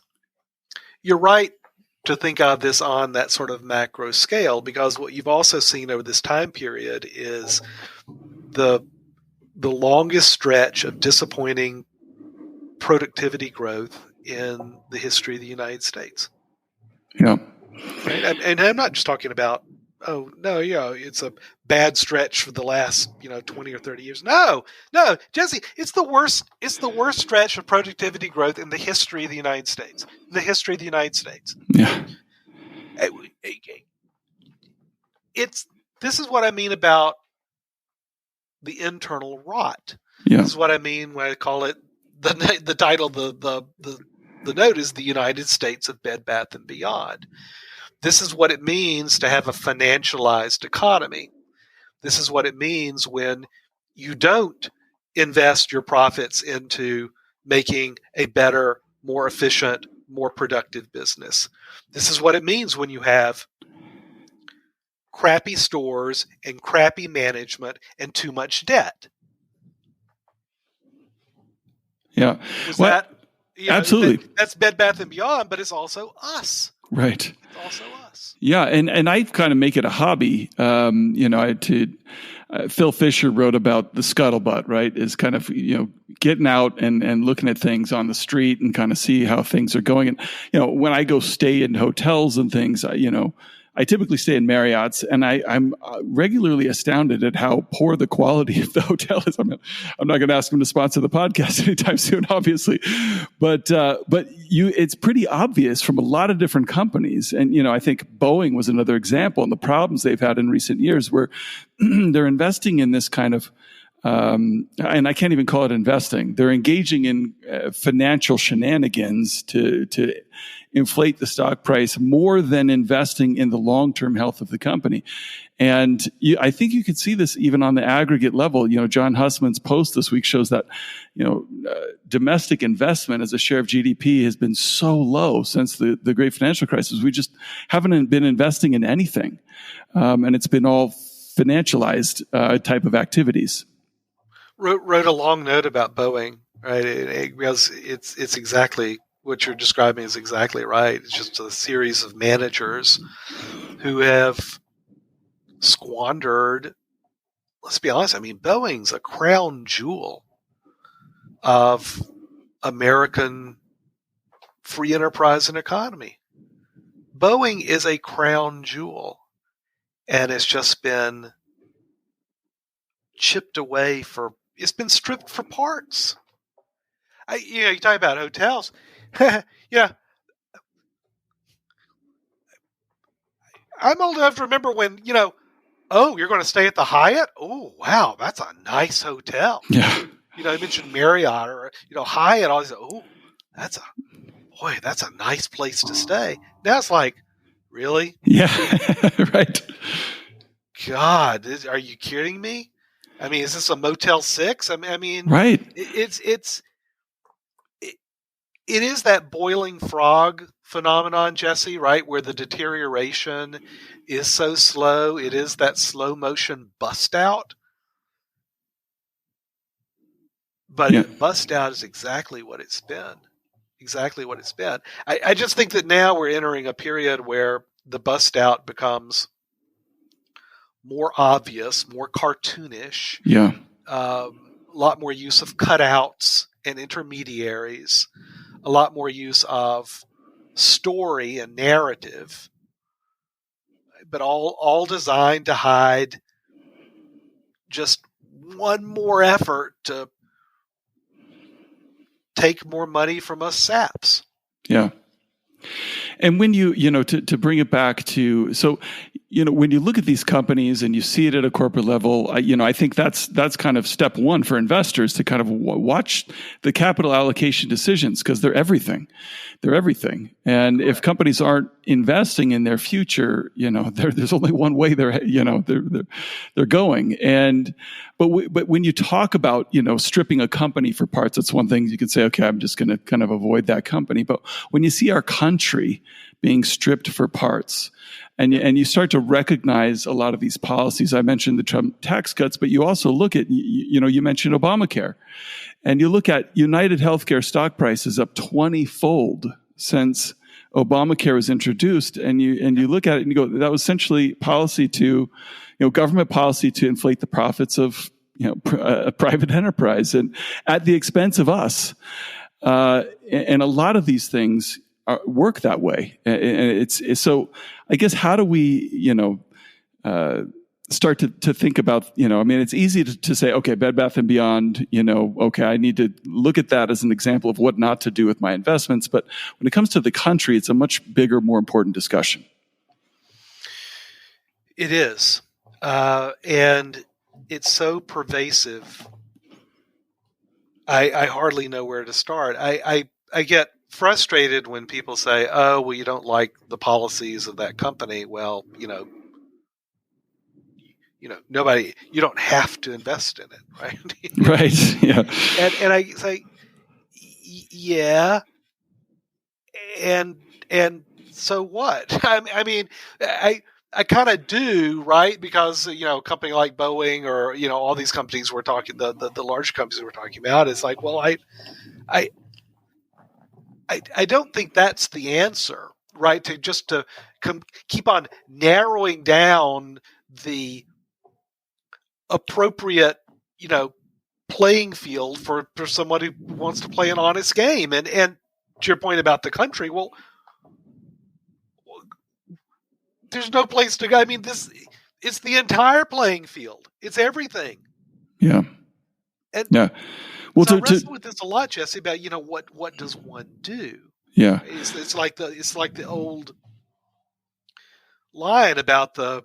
you're right to think of this on that sort of macro scale, because what you've also seen over this time period is the longest stretch of disappointing productivity growth in the history of the United States. Yeah. Right? And I'm not just talking about, it's a bad stretch for the last, 20 or 30 years. No, Jesse, it's the worst stretch of productivity growth in the history of the United States. This is what I mean about the internal rot. Yeah. This is what I mean when I call it the title, the the note is the United States of Bed Bath & Beyond. This is what it means to have a financialized economy. This is what it means when you don't invest your profits into making a better, more efficient, more productive business. This is what it means when you have crappy stores and crappy management and too much debt. Yeah. Absolutely. That's Bed Bath & Beyond, but it's also us. Right. It's also us. Yeah, and I kind of make it a hobby. Phil Fisher wrote about the scuttlebutt, right? Is kind of, getting out and looking at things on the street and kind of see how things are going. And, when I go stay in hotels and things, I typically stay in Marriott's, and I'm regularly astounded at how poor the quality of the hotel is. I'm not going to ask them to sponsor the podcast anytime soon, obviously, but it's pretty obvious from a lot of different companies. And, I think Boeing was another example, and the problems they've had in recent years where they're investing in this kind of, and I can't even call it investing. They're engaging in financial shenanigans to inflate the stock price more than investing in the long-term health of the company. And I think you could see this even on the aggregate level. John Hussman's post this week shows that, domestic investment as a share of GDP has been so low since the great financial crisis. We just haven't been investing in anything. And it's been all financialized type of activities. Wrote a long note about Boeing, right? Because it's exactly what you're describing is exactly right. It's just a series of managers who have squandered. Let's be honest. I mean, Boeing's a crown jewel of American free enterprise and economy. Boeing is a crown jewel, and it's just been chipped away it's been stripped for parts. You talk about hotels. Yeah. I'm old enough to remember when, you're going to stay at the Hyatt? Oh, wow, that's a nice hotel. Yeah. I mentioned Marriott or, Hyatt. Always, that's a nice place to stay. Now it's like, really? Yeah, right. God, are you kidding me? I mean, is this a Motel 6? I mean, right. It is that boiling frog phenomenon, Jesse, right? Where the deterioration is so slow. It is that slow motion bust out. But bust out is exactly what it's been. Exactly what it's been. I just think that now we're entering a period where the bust out becomes more obvious, more cartoonish. Yeah. A lot more use of cutouts and intermediaries. A lot more use of story and narrative, but all designed to hide just one more effort to take more money from us saps. Yeah. And when to bring it back to, so, when you look at these companies and you see it at a corporate level, I think that's kind of step one for investors to kind of watch the capital allocation decisions because they're everything. They're everything. And if companies aren't investing in their future, there's only one way they're going. But when you talk about, stripping a company for parts, that's one thing you can say, okay, I'm just going to kind of avoid that company. But when you see our country being stripped for parts, and you start to recognize a lot of these policies. I mentioned the Trump tax cuts, but you also look at, you mentioned Obamacare. And you look at United Healthcare stock prices up 20-fold since Obamacare was introduced. And you look at it and you go, that was essentially policy to, government policy to inflate the profits of, a private enterprise and at the expense of us. And a lot of these things work that way. And it's so I guess how do we, start to think about, it's easy to say, okay, Bed Bath & Beyond, okay, I need to look at that as an example of what not to do with my investments. But when it comes to the country, it's a much bigger, more important discussion. It is. And it's so pervasive. I hardly know where to start. I get frustrated when people say, "Oh, well, you don't like the policies of that company." Well, nobody. You don't have to invest in it, right? Right. Yeah. And I say, yeah, and so what? I mean, I kind of do, right? Because a company like Boeing or all these companies we're talking, the large companies we're talking about, is like, well, I don't think that's the answer, right? To keep on narrowing down the appropriate, playing field for someone who wants to play an honest game. And to your point about the country, well, there's no place to go. I mean, it's the entire playing field. It's everything. Yeah. And yeah. Well, so I wrestle with this a lot, Jesse, about what does one do? Yeah. It's like the old line about the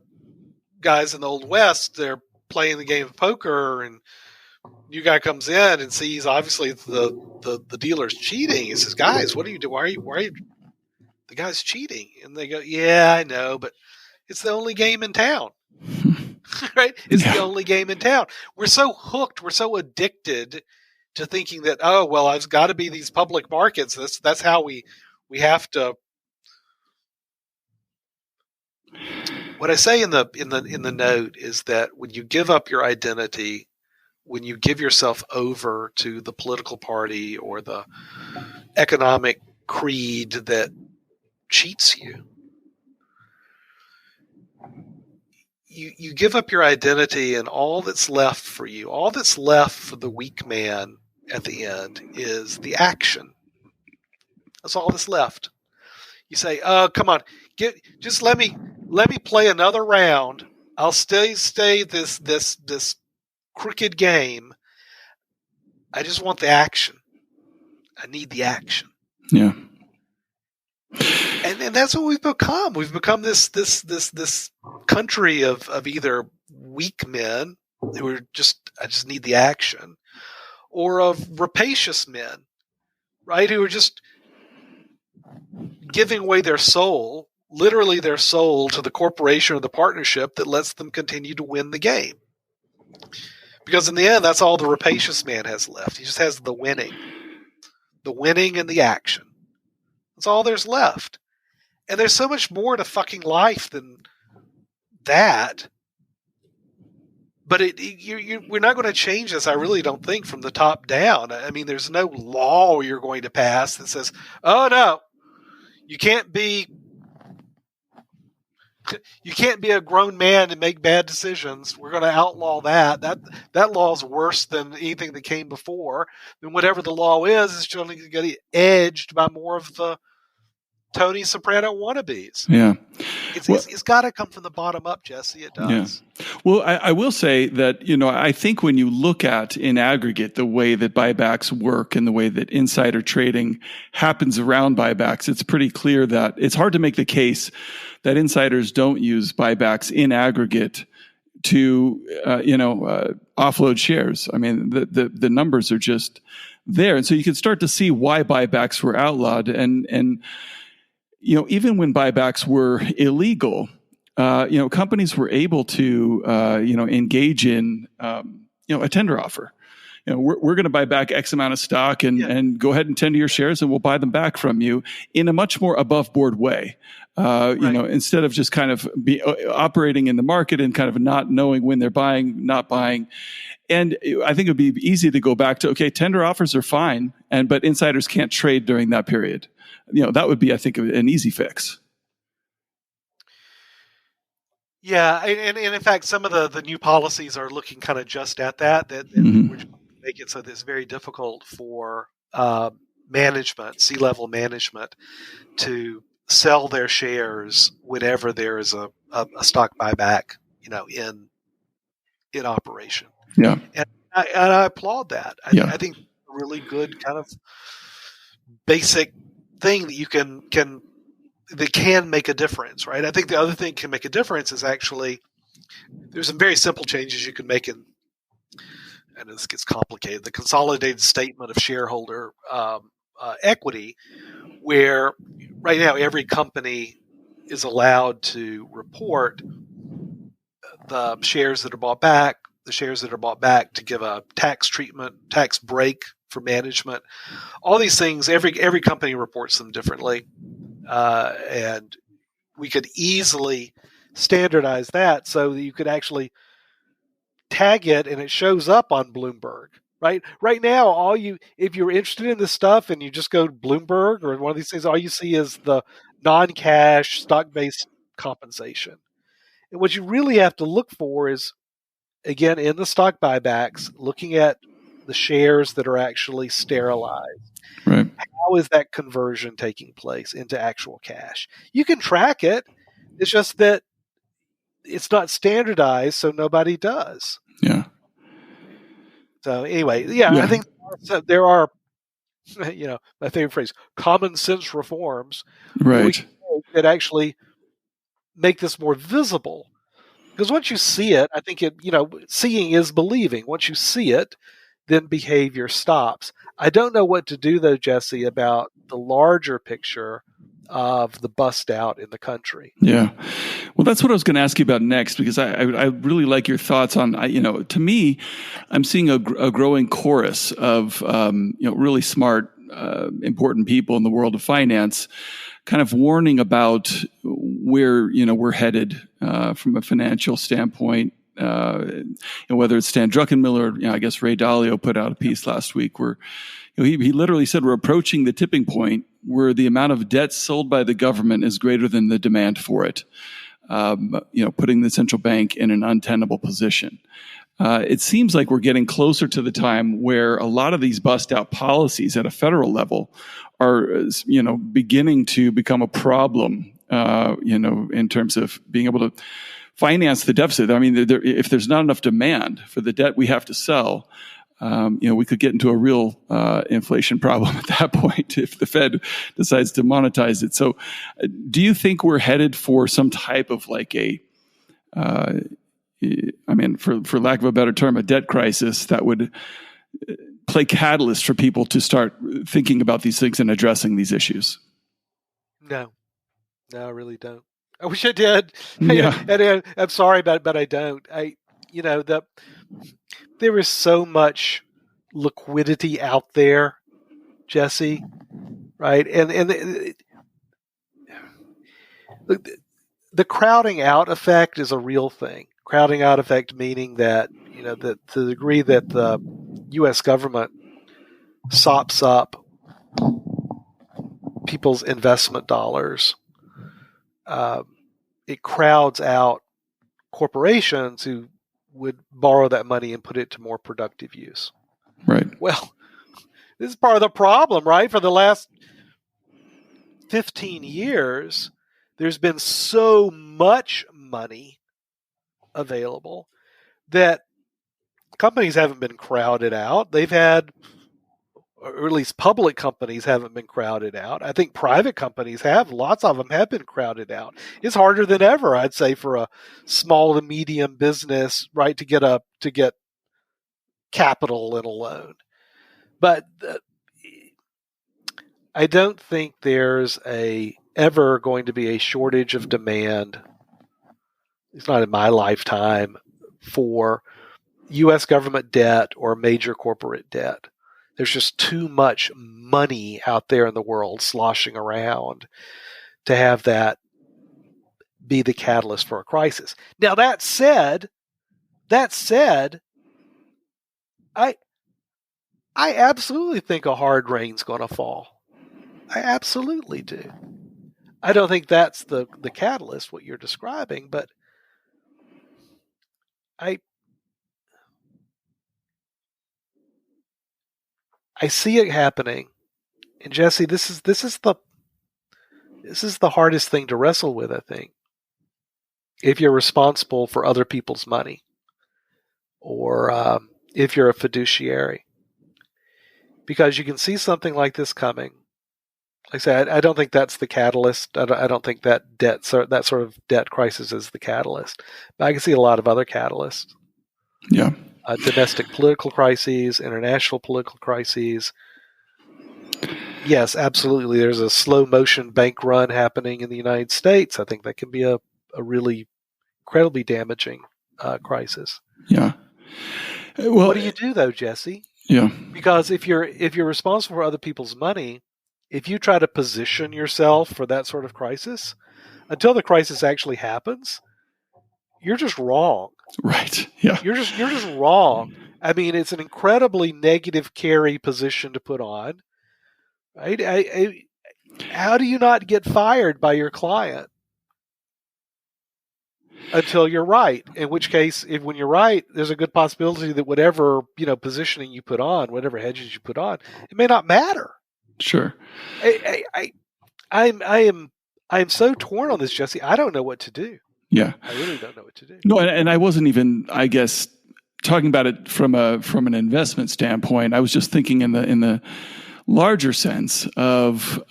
guys in the Old West. They're playing the game of poker, and new guy comes in and sees obviously the dealer's cheating. He says, "Guys, what are you doing? Why are you? The guy's cheating." And they go, "Yeah, I know, but it's the only game in town." Right? It's the only game in town. We're so hooked. We're so addicted to thinking that, oh, well, I've got to be these public markets. That's how we have to. What I say in the note is that when you give up your identity, when you give yourself over to the political party or the economic creed that cheats you, you give up your identity, and all that's left for you, all that's left for the weak man at the end is the action. That's all that's left. You say, "Oh, come on, just let me play another round. I'll stay this crooked game. I just want the action. I need the action." Yeah. And that's what we've become. We've become this country of either weak men who are I just need the action, or of rapacious men, right, who are just giving away their soul, literally their soul, to the corporation or the partnership that lets them continue to win the game. Because in the end, that's all the rapacious man has left. He just has the winning and the action. That's all there's left. And there's so much more to fucking life than that. But we're not going to change this, I really don't think, from the top down. I mean, there's no law you're going to pass that says, "Oh no, you can't be a grown man and make bad decisions. We're going to outlaw that. That law is worse than anything that came before." Then whatever the law is, it's going to get edged by more of the Tony Soprano wannabes. Yeah. It's got to come from the bottom up, Jesse. It does. Yeah. Well, I will say that, I think when you look at in aggregate the way that buybacks work and the way that insider trading happens around buybacks, it's pretty clear that it's hard to make the case that insiders don't use buybacks in aggregate to, offload shares. I mean, the numbers are just there. And so you can start to see why buybacks were outlawed. And even when buybacks were illegal, companies were able to, engage in, a tender offer. We're going to buy back X amount of stock and go ahead and tender your shares, and we'll buy them back from you in a much more above board way. Right. Instead of just kind of operating in the market and kind of not knowing when they're buying, not buying. And I think it would be easy to go back to, okay, tender offers are fine, but insiders can't trade during that period. That would be, I think, an easy fix. Yeah, and in fact, some of the new policies are looking kind of just at that which make it so that it's very difficult for management, C-level management, to sell their shares whenever there is a stock buyback, in operation. Yeah, and I applaud that. I think a really good kind of basic thing that that can make a difference, right? I think the other thing can make a difference is actually there's some very simple changes you can make in, and this gets complicated, the consolidated statement of shareholder equity, where right now every company is allowed to report the shares that are bought back, to give a tax treatment, tax break for management. All these things, every company reports them differently, and we could easily standardize that so that you could actually tag it and it shows up on Bloomberg. Right now, if you're interested in this stuff and you just go to Bloomberg or one of these things, all you see is the non-cash stock-based compensation. And what you really have to look for is, again, in the stock buybacks, looking at the shares that are actually sterilized. Right. How is that conversion taking place into actual cash? You can track it. It's just that it's not standardized, so nobody does. Yeah. So anyway, I think there are, my favorite phrase, common sense reforms Right. that actually make this more visible. Because once you see it, I think seeing is believing. Once you see it, then behavior stops. I don't know what to do, though, Jesse, about the larger picture of the bust out in the country. Yeah. Well, that's what I was going to ask you about next, because I really like your thoughts on, to me, I'm seeing a growing chorus of, really smart, important people in the world of finance kind of warning about where, we're headed from a financial standpoint. Whether it's Stan Druckenmiller, I guess Ray Dalio put out a piece last week where he literally said we're approaching the tipping point where the amount of debt sold by the government is greater than the demand for it, putting the central bank in an untenable position. It seems like we're getting closer to the time where a lot of these bust out policies at a federal level are, beginning to become a problem, in terms of being able to finance the deficit. I mean, if there's not enough demand for the debt we have to sell, we could get into a real inflation problem at that point if the Fed decides to monetize it. So do you think we're headed for some type of like for lack of a better term, a debt crisis that would play catalyst for people to start thinking about these things and addressing these issues? No, I really don't. I wish I did. Yeah. And I'm sorry about it, but I don't. There is so much liquidity out there, Jesse, right? And the crowding out effect is a real thing. Crowding out effect meaning that, that to the degree that the U.S. government sops up people's investment dollars, it crowds out corporations who would borrow that money and put it to more productive use. Right. Well, this is part of the problem, right? For the last 15 years, there's been so much money available that companies haven't been crowded out. They've had, or at least public companies haven't been crowded out. I think private companies have. Lots of them have been crowded out. It's harder than ever, I'd say, for a small to medium business, right, to get capital in a loan. But I don't think there's ever going to be a shortage of demand. It's not in my lifetime for U.S. government debt or major corporate debt. There's just too much money out there in the world sloshing around to have that be the catalyst for a crisis. Now, that said, I absolutely think a hard rain's going to fall. I absolutely do. I don't think that's the catalyst, what you're describing, but I see it happening. And Jesse, this is the hardest thing to wrestle with, I think. If you're responsible for other people's money, or if you're a fiduciary, because you can see something like this coming. Like I said, I don't think that's the catalyst. I don't think that that sort of debt crisis is the catalyst. But I can see a lot of other catalysts. Yeah. Domestic political crises, international political crises. Yes, absolutely. There's a slow motion bank run happening in the United States. I think that can be a really incredibly damaging crisis. Yeah. Well, What do you do though, Jesse? yeah. Because if you're responsible for other people's money, if you try to position yourself for that sort of crisis, until the crisis actually happens, you're just wrong. Right. Yeah. You're just wrong. I mean, it's an incredibly negative carry position to put on, right? How do you not get fired by your client until you're right? In which case, when you're right, there's a good possibility that whatever positioning you put on, whatever hedges you put on, it may not matter. Sure. I'm so torn on this, Jesse. I don't know what to do. Yeah. I really don't know what to do. No, and I wasn't even, I guess, talking about it from an investment standpoint. I was just thinking in the larger sense of,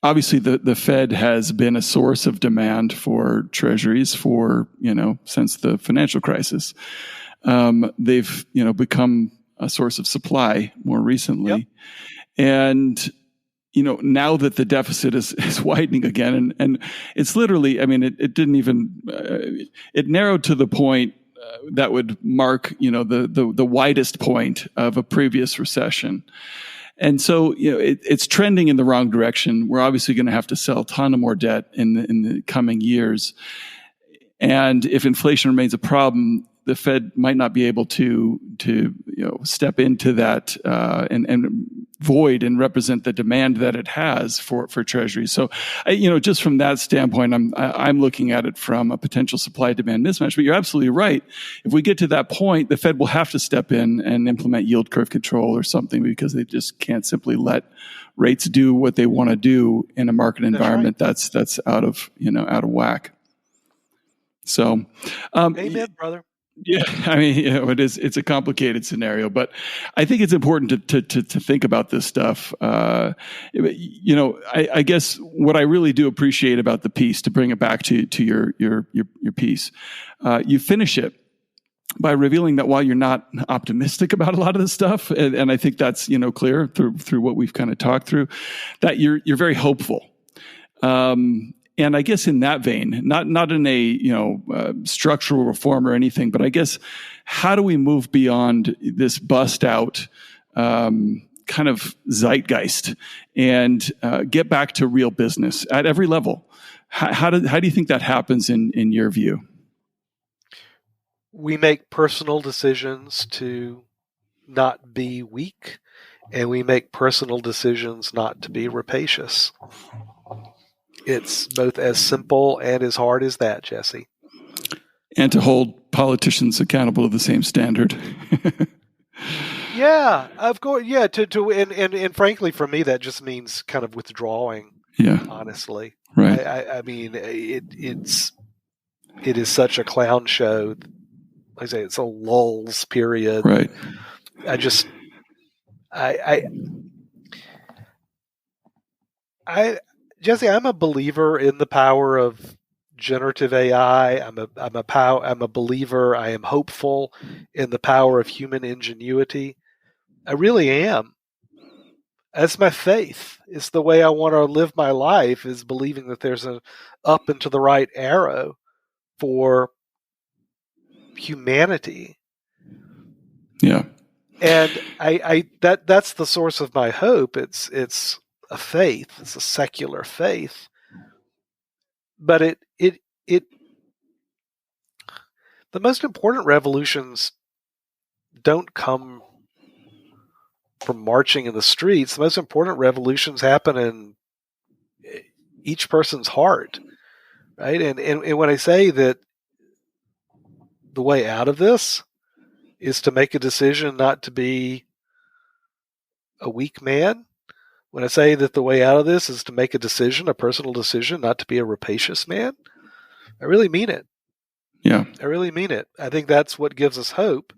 obviously the Fed has been a source of demand for treasuries since the financial crisis. They've, become a source of supply more recently. Yep. And, now that the deficit is widening again, and it's literally, I mean, it didn't even, it narrowed to the point that would mark, the widest point of a previous recession. And so, it's trending in the wrong direction. We're obviously going to have to sell a ton of more debt in the coming years. And if inflation remains a problem, the Fed might not be able to step into that and void and represent the demand that it has for treasuries. So, just from that standpoint, I'm looking at it from a potential supply-demand mismatch. But you're absolutely right. If we get to that point, the Fed will have to step in and implement yield curve control or something, because they just can't simply let rates do what they want to do in a market environment that's out of whack. So, amen, brother. Yeah, I mean, it's a complicated scenario, but I think it's important to think about this stuff. I guess what I really do appreciate about the piece, to bring it back to your piece, you finish it by revealing that while you're not optimistic about a lot of this stuff, and I think that's clear through what we've kind of talked through, that you're very hopeful. And I guess in that vein, not in a structural reform or anything, but I guess how do we move beyond this bust out kind of zeitgeist and get back to real business at every level? How do you think that happens in your view? We make personal decisions to not be weak, and we make personal decisions not to be rapacious. It's both as simple and as hard as that, Jesse. And to hold politicians accountable to the same standard. Yeah, of course. Yeah, and frankly, for me, that just means kind of withdrawing. Yeah, honestly, right. I mean, it is such a clown show. Like I say, it's a lulls period. Right. Jesse, I'm a believer in the power of generative AI. I'm a believer. I am hopeful in the power of human ingenuity. I really am. That's my faith. It's the way I want to live my life, is believing that there's an up and to the right arrow for humanity. Yeah. And that's the source of my hope. It's a faith. It's a secular faith. But the most important revolutions don't come from marching in the streets. The most important revolutions happen in each person's heart, right? And when I say that the way out of this is to make a decision not to be a weak man, when I say that the way out of this is to make a personal decision not to be a rapacious man, I really mean it. Yeah. I really mean it. I think that's what gives us hope.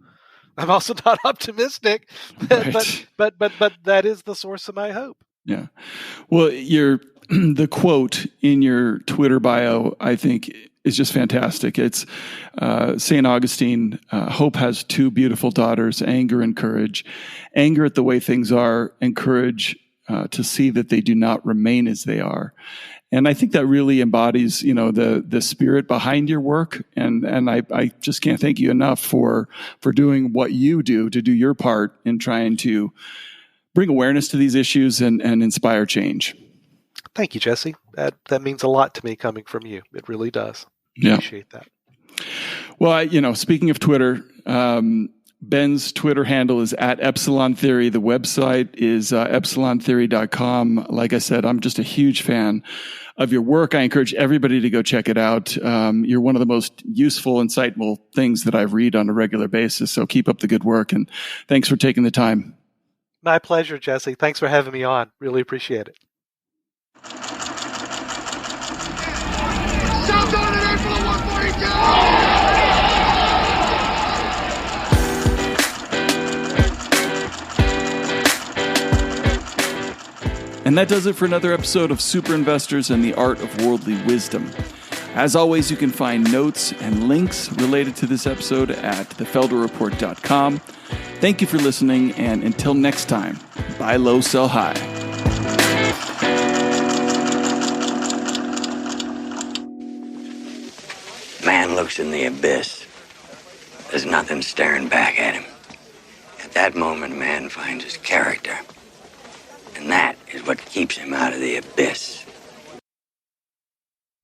I'm also not optimistic, Right. but that is the source of my hope. Yeah. Well, the quote in your Twitter bio, I think, is just fantastic. It's St. Augustine. Hope has two beautiful daughters, anger and courage. Anger at the way things are, and courage to see that they do not remain as they are. And I think that really embodies, the spirit behind your work. And I just can't thank you enough for doing what you do to do your part in trying to bring awareness to these issues and inspire change. Thank you, Jesse. That means a lot to me coming from you. It really does. Yeah. Appreciate that. Well, speaking of Twitter, Ben's Twitter handle is @EpsilonTheory. The website is epsilontheory.com. Like I said, I'm just a huge fan of your work. I encourage everybody to go check it out. You're one of the most useful, insightful things that I read on a regular basis. So keep up the good work, and thanks for taking the time. My pleasure, Jesse. Thanks for having me on. Really appreciate it. Sound on it in for the 142! And that does it for another episode of Super Investors and the Art of Worldly Wisdom. As always, you can find notes and links related to this episode at thefelderreport.com. Thank you for listening, and until next time, buy low, sell high. Man looks in the abyss. There's nothing staring back at him. At that moment, man finds his character. And that is what keeps him out of the abyss.